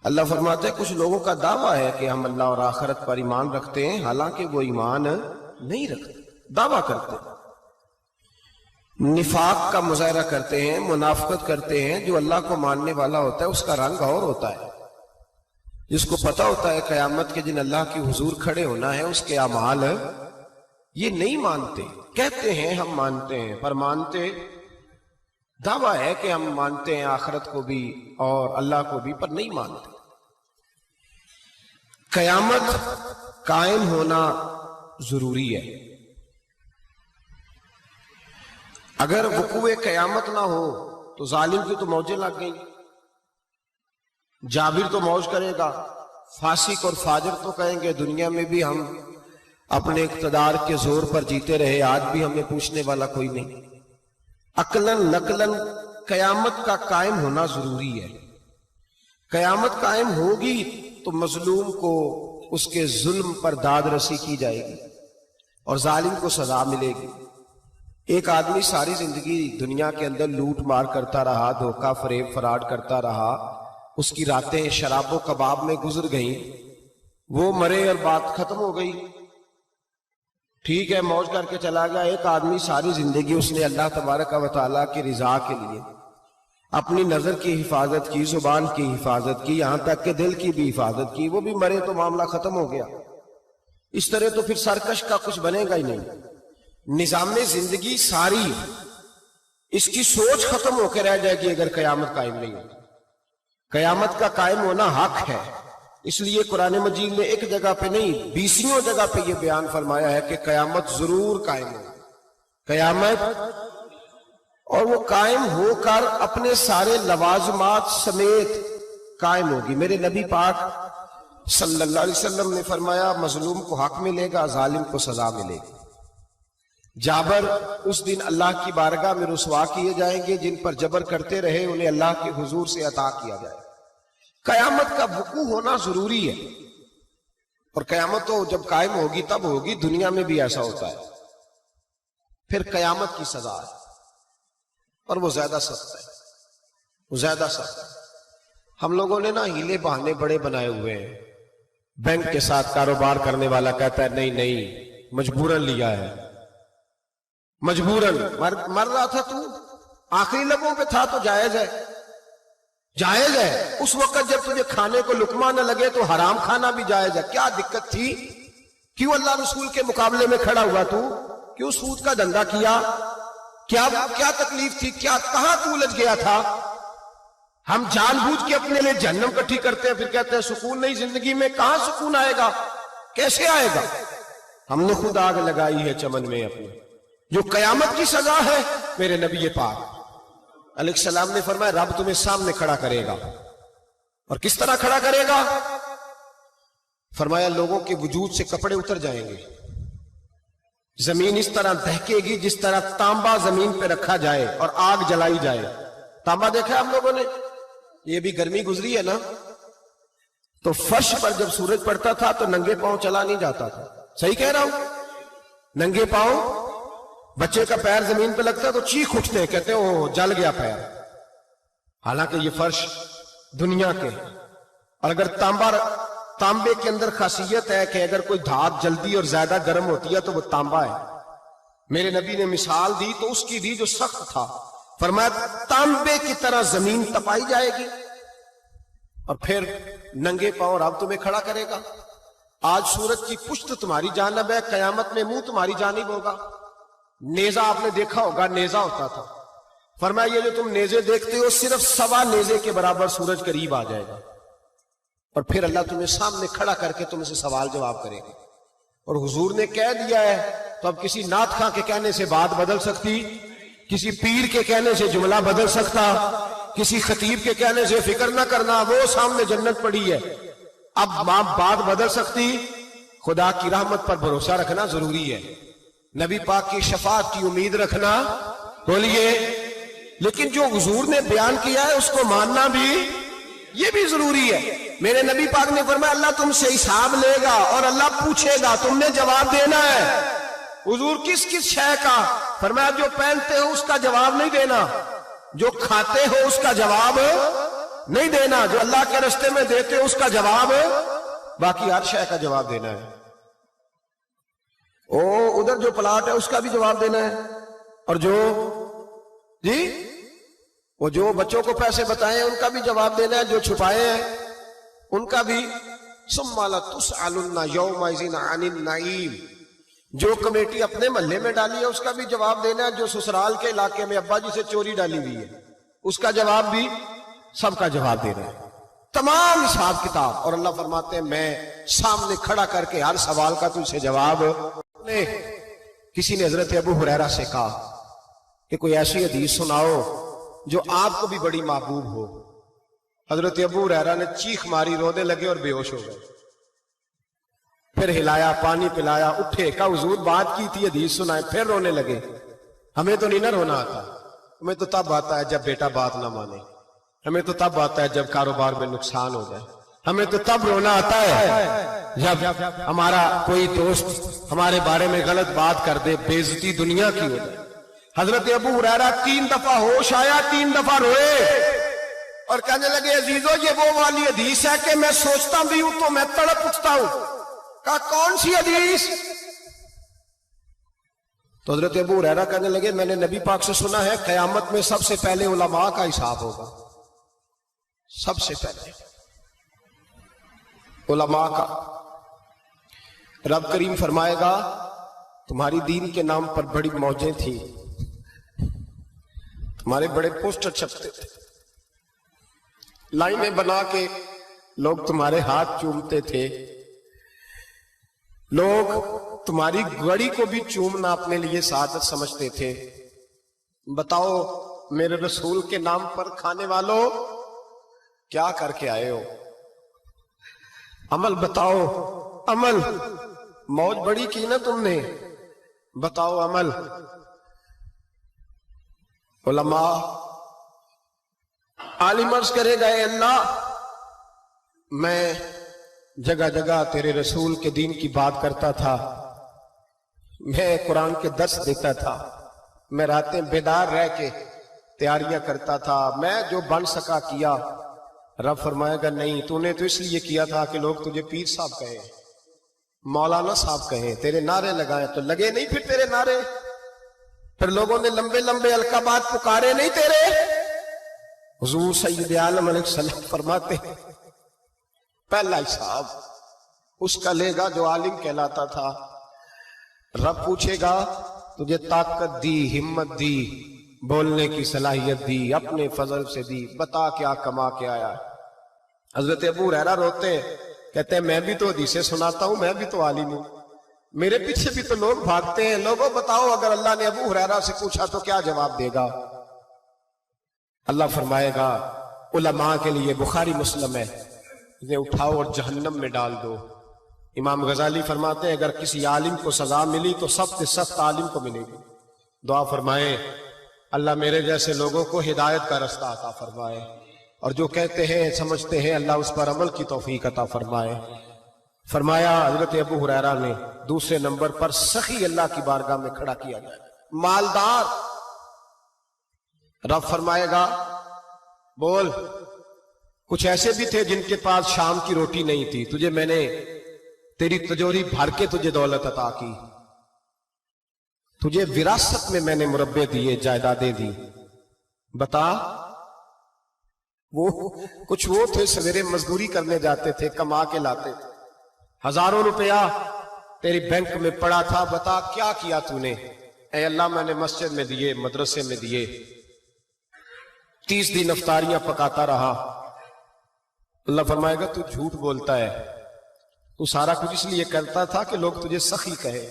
اللہ فرماتے ہیں کچھ لوگوں کا دعویٰ ہے کہ ہم اللہ اور آخرت پر ایمان رکھتے ہیں، حالانکہ وہ ایمان نہیں رکھتے، دعویٰ کرتے ہیں، نفاق کا مظاہرہ کرتے ہیں، منافقت کرتے ہیں۔ جو اللہ کو ماننے والا ہوتا ہے اس کا رنگ اور ہوتا ہے، جس کو پتا ہوتا ہے قیامت کے دن اللہ کے حضور کھڑے ہونا ہے، اس کے اعمال یہ نہیں مانتے، کہتے ہیں ہم مانتے ہیں، پر مانتے، دعویٰ ہے کہ ہم مانتے ہیں آخرت کو بھی اور اللہ کو بھی، پر نہیں مانتے۔ قیامت قائم ہونا ضروری ہے۔ اگر وقوع قیامت نہ ہو تو ظالم کی تو موجیں لگ گئیں، جابر تو موج کرے گا، فاسق اور فاجر تو کہیں گے دنیا میں بھی ہم اپنے اقتدار کے زور پر جیتے رہے، آج بھی ہمیں پوچھنے والا کوئی نہیں۔ عقلاً نقلاً قیامت کا قائم ہونا ضروری ہے۔ قیامت قائم ہوگی تو مظلوم کو اس کے ظلم پر داد رسی کی جائے گی اور ظالم کو سزا ملے گی۔ ایک آدمی ساری زندگی دنیا کے اندر لوٹ مار کرتا رہا، دھوکہ فریب فراڈ کرتا رہا، اس کی راتیں شراب و کباب میں گزر گئیں، وہ مرے اور بات ختم ہو گئی، ٹھیک ہے موج کر کے چلا گیا۔ ایک آدمی ساری زندگی اس نے اللہ تبارک و تعالیٰ کی رضا کے لیے اپنی نظر کی حفاظت کی، زبان کی حفاظت کی، یہاں تک کہ دل کی بھی حفاظت کی، وہ بھی مرے تو معاملہ ختم ہو گیا۔ اس طرح تو پھر سرکش کا کچھ بنے گا ہی نہیں۔ نظام زندگی ساری اس کی سوچ ختم ہو کے رہ جائے گی اگر قیامت قائم نہیں ہو۔ قیامت کا قائم ہونا حق ہے، اس لیے قرآن مجید نے ایک جگہ پہ نہیں 20 جگہ پہ یہ بیان فرمایا ہے کہ قیامت ضرور قائم ہو، قیامت، اور وہ قائم ہو کر اپنے سارے لوازمات سمیت قائم ہوگی۔ میرے نبی پاک صلی اللہ علیہ وسلم نے فرمایا مظلوم کو حق ملے گا، ظالم کو سزا ملے گی۔ جابر اس دن اللہ کی بارگاہ میں رسوا کیے جائیں گے، جن پر جبر کرتے رہے انہیں اللہ کے حضور سے عطا کیا جائے۔ قیامت کا وقوع ہونا ضروری ہے، اور قیامت تو جب قائم ہوگی تب ہوگی، دنیا میں بھی ایسا ہوتا ہے۔ پھر قیامت کی سزا ہے، اور وہ زیادہ سخت ہے، وہ زیادہ سخت ہے۔ ہم لوگوں نے نا ہیلے بہانے بڑے بنائے ہوئے ہیں۔ بینک کے ساتھ کاروبار کرنے والا کہتا ہے نہیں نہیں مجبوراً لیا ہے، مجبوراً مر رہا تھا تو آخری لبوں پہ تھا تو جائز ہے، جائز ہے۔ اس وقت جب تجھے کھانے کو لقمہ نہ لگے تو حرام کھانا بھی جائز ہے، کیا دقت تھی؟ کیوں اللہ رسول کے مقابلے میں کھڑا ہوا تو؟ کیوں سود کا دھندا کیا؟ کیا تکلیف تھی؟ کہاں تو الجھ گیا تھا؟ ہم جان بوجھ کے اپنے لیے جہنم کٹھی کرتے ہیں، پھر کہتے ہیں سکون نہیں زندگی میں۔ کہاں سکون آئے گا؟ کیسے آئے گا؟ ہم نے خود آگ لگائی ہے چمن میں اپنی۔ جو قیامت کی سزا ہے، میرے نبی پاک علیہ السلام نے فرمایا رب تمہیں سامنے کھڑا کرے گا، اور کس طرح کھڑا کرے گا؟ فرمایا لوگوں کے وجود سے کپڑے اتر جائیں گے، زمین اس طرح دہکے گی جس طرح تانبا زمین پہ رکھا جائے اور آگ جلائی جائے۔ تانبا دیکھا ہے ہم لوگوں نے؟ یہ بھی گرمی گزری ہے نا، تو فرش پر جب سورج پڑتا تھا تو ننگے پاؤں چلا نہیں جاتا تھا، صحیح کہہ رہا ہوں؟ ننگے پاؤں، بچے کا پیر زمین پہ لگتا ہے تو چیخ اٹھتے ہیں، کہتے ہیں وہ جل گیا پیر، حالانکہ یہ فرش دنیا کے۔ اور اگر تانبے کے اندر خاصیت ہے کہ اگر کوئی دھات جلدی اور زیادہ گرم ہوتی ہے تو وہ تانبا ہے۔ میرے نبی نے مثال دی تو اس کی دی جو سخت تھا، فرمایا تانبے کی طرح زمین تپائی جائے گی، اور پھر ننگے پاؤں رب تمہیں کھڑا کرے گا۔ آج سورج کی پشت تمہاری جانب ہے، قیامت میں منہ تمہاری جانب ہوگا۔ نیزہ آپ نے دیکھا ہوگا، نیزہ ہوتا تھا، فرمایا یہ جو تم نیزے دیکھتے ہو صرف 1.25 نیزے کے برابر سورج قریب آ جائے گا، اور پھر اللہ تمہیں سامنے کھڑا کر کے تم سے سوال جواب کرے گا۔ اور حضور نے کہہ دیا ہے تو اب کسی نعت خواں کے کہنے سے بات بدل سکتی، کسی پیر کے کہنے سے جملہ بدل سکتا، کسی خطیب کے کہنے سے فکر نہ کرنا وہ سامنے جنت پڑی ہے، اب بات بدل سکتی؟ خدا کی رحمت پر بھروسہ رکھنا ضروری ہے، نبی پاک کی شفاعت کی امید رکھنا، بولیے، لیکن جو حضور نے بیان کیا ہے اس کو ماننا بھی یہ بھی ضروری ہے۔ میرے نبی پاک نے فرمایا اللہ تم سے حساب لے گا اور اللہ پوچھے گا، تم نے جواب دینا ہے۔ حضور کس کس شے کا؟ فرمایا جو پہنتے ہو اس کا جواب نہیں دینا، جو کھاتے ہو اس کا جواب نہیں دینا، جو اللہ کے راستے میں دیتے اس کا جواب، باقی ہر شے کا جواب دینا ہے. ادھر جو پلاٹ ہے اس کا بھی جواب دینا ہے، اور جو وہ جو بچوں کو پیسے بتائے ان کا بھی جواب دینا ہے، جو چھپائے ہیں ان کا بھی. ثم لتسألن یومئذ عن النعیم، جو کمیٹی اپنے محلے میں ڈالی ہے اس کا بھی جواب دینا ہے، جو سسرال کے علاقے میں ابا جی سے چوری ڈالی ہوئی ہے اس کا جواب بھی، سب کا جواب دینا ہے، تمام حساب کتاب. اور اللہ فرماتے ہیں میں سامنے کھڑا کر کے ہر سوال کا تجھ سے جواب. کسی نے حضرت ابو ہریرہ سے کہا کہ کوئی ایسی حدیث سناؤ جو آپ کو بھی بڑی محبوب ہو. حضرت ابو ہریرہ نے چیخ ماری، رونے لگے اور بے ہوش ہو گئے. پھر ہلایا، پانی پلایا، اٹھے، کہا حضور بات کی تھی، حدیث سنائے. پھر رونے لگے. ہمیں تو نہیں نہ رونا آتا، ہمیں تو تب آتا ہے جب بیٹا بات نہ مانے، ہمیں تو تب آتا ہے جب کاروبار میں نقصان ہو جائے، ہمیں تو تب رونا آتا ہے جب ہمارا کوئی دوست ہمارے بارے میں غلط بات کر دے، بے عزتی دنیا کی ہو جائے. حضرت ابو ہریرہ 3 دفعہ ہوش آیا، 3 دفعہ روئے اور کہنے لگے عزیزو یہ وہ والی حدیث ہے کہ میں سوچتا بھی ہوں تو میں تڑپ اٹھتا ہوں. کہا کون سی حدیث؟ تو حضرت ابو ہریرہ کہنے لگے میں نے نبی پاک سے سنا ہے قیامت میں سب سے پہلے علماء کا حساب ہوگا، سب سے پہلے علماء کا. رب کریم فرمائے گا تمہاری دین کے نام پر بڑی موجیں تھیں، تمہارے بڑے پوسٹر چھپتے تھے، لائنیں بنا کے لوگ تمہارے ہاتھ چومتے تھے، لوگ تمہاری گڑی کو بھی چومنا اپنے لیے سعادت سمجھتے تھے. بتاؤ میرے رسول کے نام پر کھانے والوں کیا کر کے آئے ہو؟ عمل بتاؤ، عمل. موج بڑی کی نا تم نے، بتاؤ عمل. علماء عالم عرض کرے گا اے اللہ میں جگہ جگہ تیرے رسول کے دین کی بات کرتا تھا، میں قرآن کے درس دیتا تھا، میں راتیں بیدار رہ کے تیاریاں کرتا تھا، میں جو بن سکا کیا. رب فرمائے گا نہیں، تو نے تو اس لیے کیا تھا کہ لوگ تجھے پیر صاحب کہیں، مولانا صاحب کہیں، تیرے نعرے لگائیں، تو لگے نہیں پھر تیرے نعرے؟ پھر لوگوں نے لمبے لمبے القابات پکارے نہیں تیرے؟ حضور سید عالم علیہ السلام فرماتے ہیں پہلا حساب اس کا لے گا جو عالم کہلاتا تھا. رب پوچھے گا تجھے طاقت دی، ہمت دی، بولنے کی صلاحیت دی، اپنے فضل سے دی، بتا کیا کما کے آیا. حضرت ابو ہریرہ روتے ہیں، کہتے ہیں میں بھی تو حدیثیں سناتا ہوں، میں بھی تو عالم ہوں، میرے پیچھے بھی تو لوگ بھاگتے ہیں. لوگوں بتاؤ اگر اللہ نے ابو ہریرہ سے پوچھا تو کیا جواب دے گا؟ اللہ فرمائے گا علماء کے لیے بخاری مسلم ہے، انہیں اٹھاؤ اور جہنم میں ڈال دو. امام غزالی فرماتے ہیں اگر کسی عالم کو سزا ملی تو سخت سے سخت عالم کو ملے گی. دعا فرمائے اللہ میرے جیسے لوگوں کو ہدایت کا رستہ عطا فرمائے، اور جو کہتے ہیں سمجھتے ہیں اللہ اس پر عمل کی توفیق عطا فرمائے. فرمایا حضرت ابو ہریرہ نے دوسرے نمبر پر سخی اللہ کی بارگاہ میں کھڑا کیا جائے، مالدار. رب فرمائے گا بول کچھ ایسے بھی تھے جن کے پاس شام کی روٹی نہیں تھی، تجھے میں نے تیری تجوری بھر کے تجھے دولت عطا کی، تجھے وراثت میں نے مربے دیے، جائیدادیں دی. بتا وہ کچھ وہ تھے سویرے مزدوری کرنے جاتے تھے، کما کے لاتے تھے، ہزاروں روپیہ تیری بینک میں پڑا تھا، بتا کیا کیا تو نے؟ اے اللہ میں نے مسجد میں دیے، مدرسے میں دیے، 30 دن افطاریاں پکاتا رہا. اللہ فرمائے گا تو جھوٹ بولتا ہے، تو سارا کچھ اس لیے کرتا تھا کہ لوگ تجھے سخی کہے.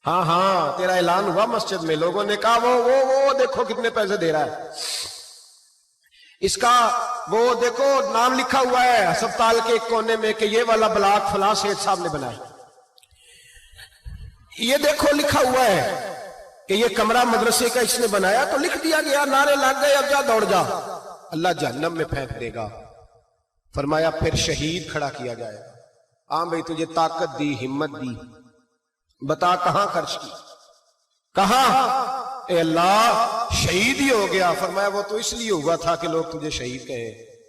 ہاں ہاں تیرا اعلان ہوا مسجد میں، لوگوں نے کہا وہ دیکھو کتنے پیسے دے رہا ہے، اس کا وہ دیکھو نام لکھا ہوا ہے ہسپتال کے ایک کونے میں کہ یہ والا بلاک فلاں سیٹھ صاحب نے بنایا، یہ دیکھو لکھا ہوا ہے کہ یہ کمرہ مدرسے کا اس نے بنایا، تو لکھ دیا گیا، نعرے لگ گئے، اب جا دوڑ جا. اللہ جہنم میں پھینک دے گا. فرمایا پھر شہید کھڑا کیا جائے گا. ہاں بھئی تجھے طاقت دی، ہمت دی، بتا کہاں خرچ کی، کہاں؟ اے اللہ شہید ہی ہو گیا. فرمایا وہ تو اس لیے ہوا تھا کہ لوگ تجھے شہید کہیں.